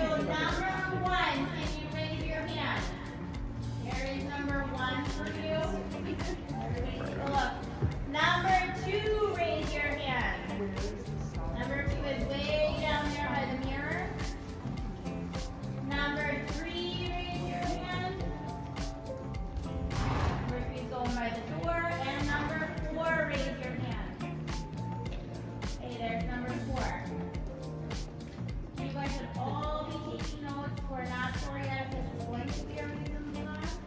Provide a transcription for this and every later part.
So number one, can you raise your hand? Here is number one for you. Everybody take a look. Number two, raise your hand. Number two is way down there by the mirror. Number three, raise your hand. Number three is going by the door. And number four, raise your hand. Okay, there's number four. You guys should all be taking notes. We're not sure yet if this is going to be a reason class.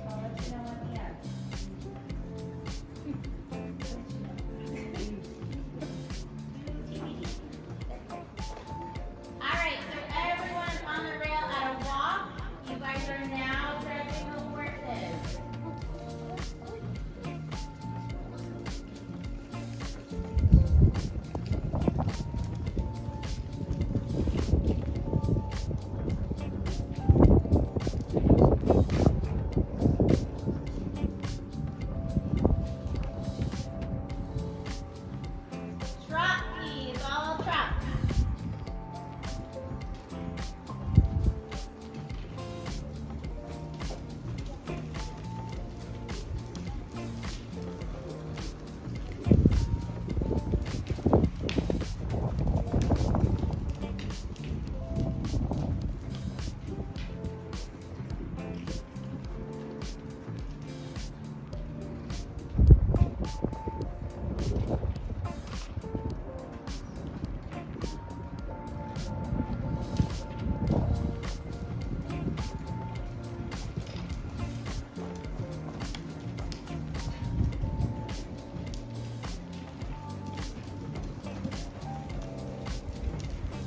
I'll let you know at the end. Alright, so everyone's on the rail at a walk. You guys are now driving the horses. Trot, please, all trot.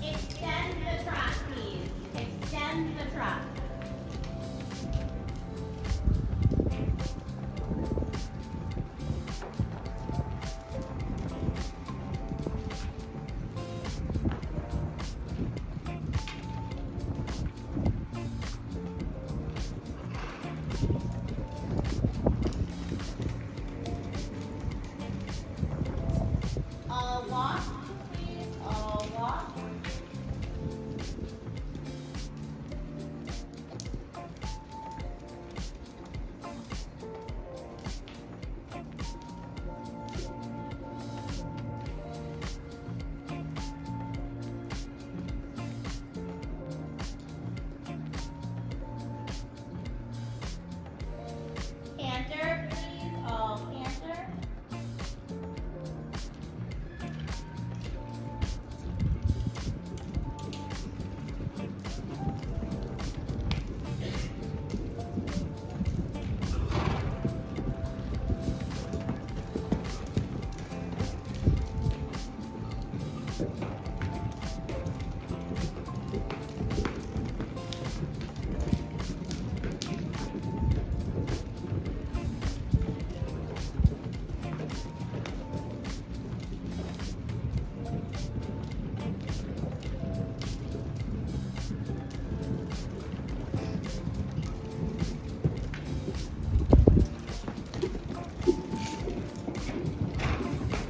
Extend the trot, please. Extend the trot. All walk, please. All walk. Canter, please. All canter.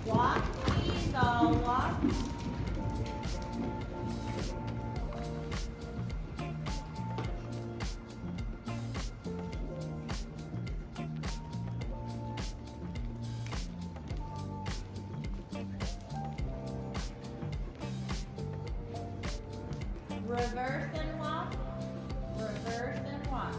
Walk, please. All walk. Reverse and walk. Reverse and walk.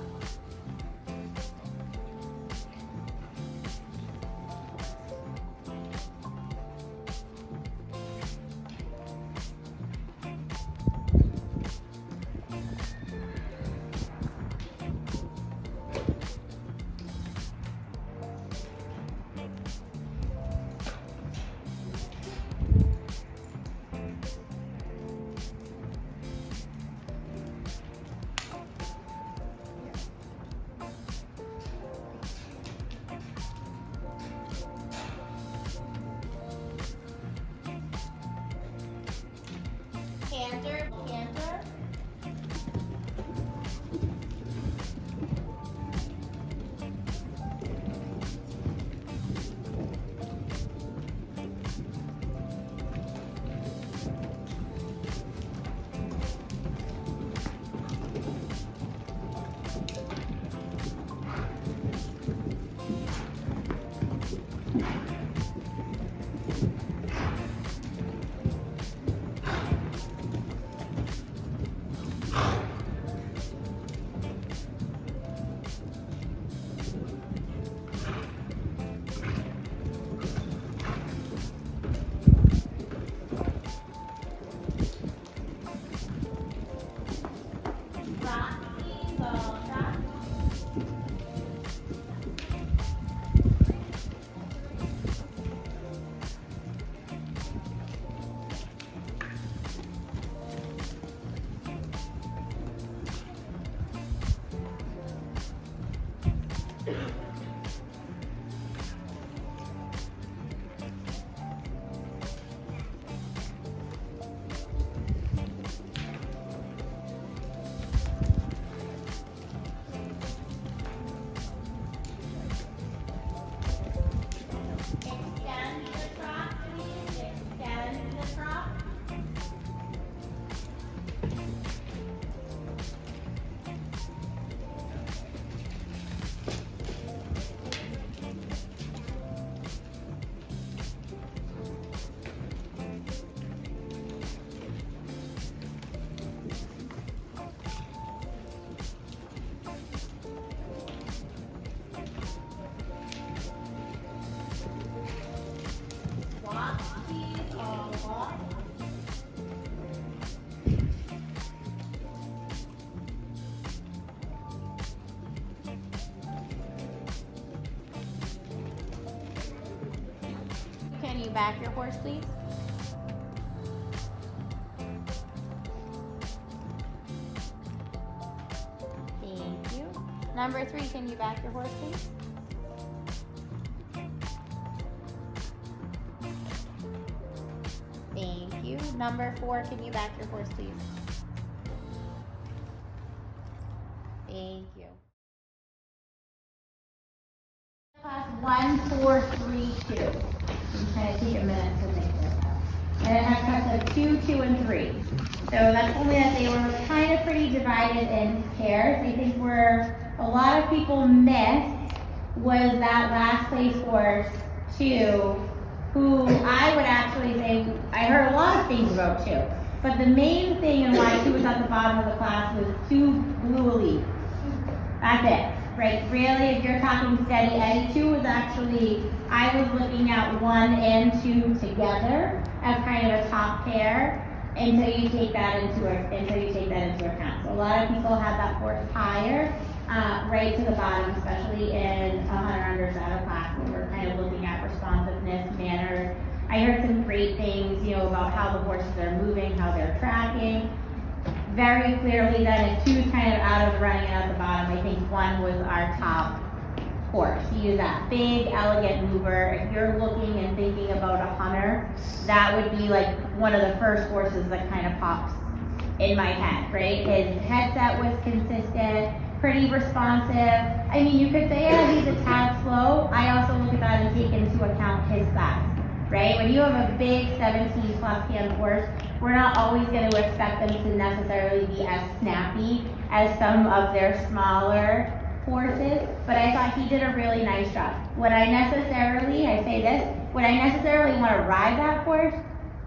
Trot, please, all trot. Extend the trot, please. Extend the trot. Walk, please, all walk. Can you back your horse, please? Thank you. Number 3, can you back your horse, please? Thank you. Number 4, can you back your horse, please? Thank you. Class 1, 4, 3, 2. I'm trying to take a minute to make this up. And it has cuts of 2, 2, and 3. So that's only that they were kind of pretty divided in pairs. I think where a lot of people missed was that last place horse, 2, who I would actually say, I heard a lot of things about 2. But the main thing and why 2 was at the bottom of the class was 2 blew a lead. That's it. Right, really, if you're talking steady Eddie, 2 was actually, I was looking at 1 and 2 together as kind of a top pair until you take that into account. So a lot of people have that horse higher, right to the bottom, especially in 100 undersaddle class when we're kind of looking at responsiveness, manners. I heard some great things, about how the horses are moving, how they're tracking. Very clearly then, if 2 is kind of out of the running and at the bottom, I think 1 was our top horse. He is that big, elegant mover. If you're looking and thinking about a hunter, that would be like one of the first horses that kind of pops in my head, right? His headset was consistent, pretty responsive. I mean, you could say, yeah, he's a tad slow. I also look at that and take into account his size, right? When you have a big 17 plus hand horse, we're not always going to expect them to necessarily be as snappy as some of their smaller horses, but I thought he did a really nice job. Would I necessarily want to ride that horse?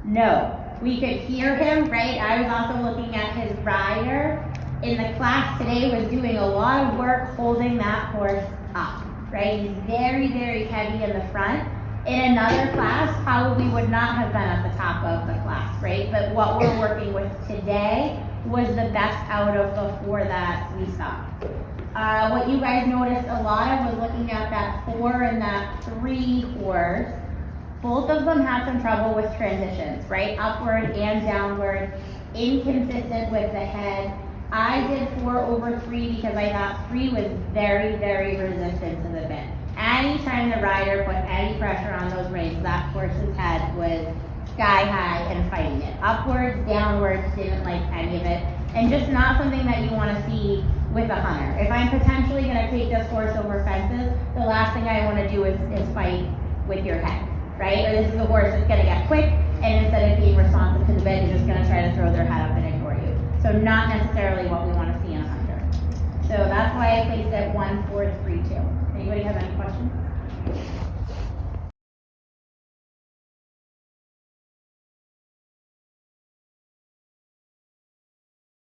No. We could hear him, right? I was also looking at his rider in the class today, was doing a lot of work holding that horse up, right? He's very, very heavy in the front. In another class, probably would not have been at the top of the class, right? But what we're working with today was the best out of the 4 that we saw. What you guys noticed a lot of was looking at that 4 and that 3 horse. Both of them had some trouble with transitions, right? Upward and downward, inconsistent with the head. I did 4 over 3 because I thought 3 was very, very resistant to the bit. Anytime the rider put any pressure on those reins, that horse's head was sky high and fighting it. Upwards, downwards, didn't like any of it. And just not something that you want to see with a hunter. If I'm potentially going to take this horse over fences, the last thing I want to do is fight with your head, right? Or this is a horse that's going to get quick, and instead of being responsive to the bit, you're just going to try to throw their head up and ignore you. So not necessarily what we want to see in a hunter. So that's why I placed it 1, 4, 3, 2. Anybody have any questions?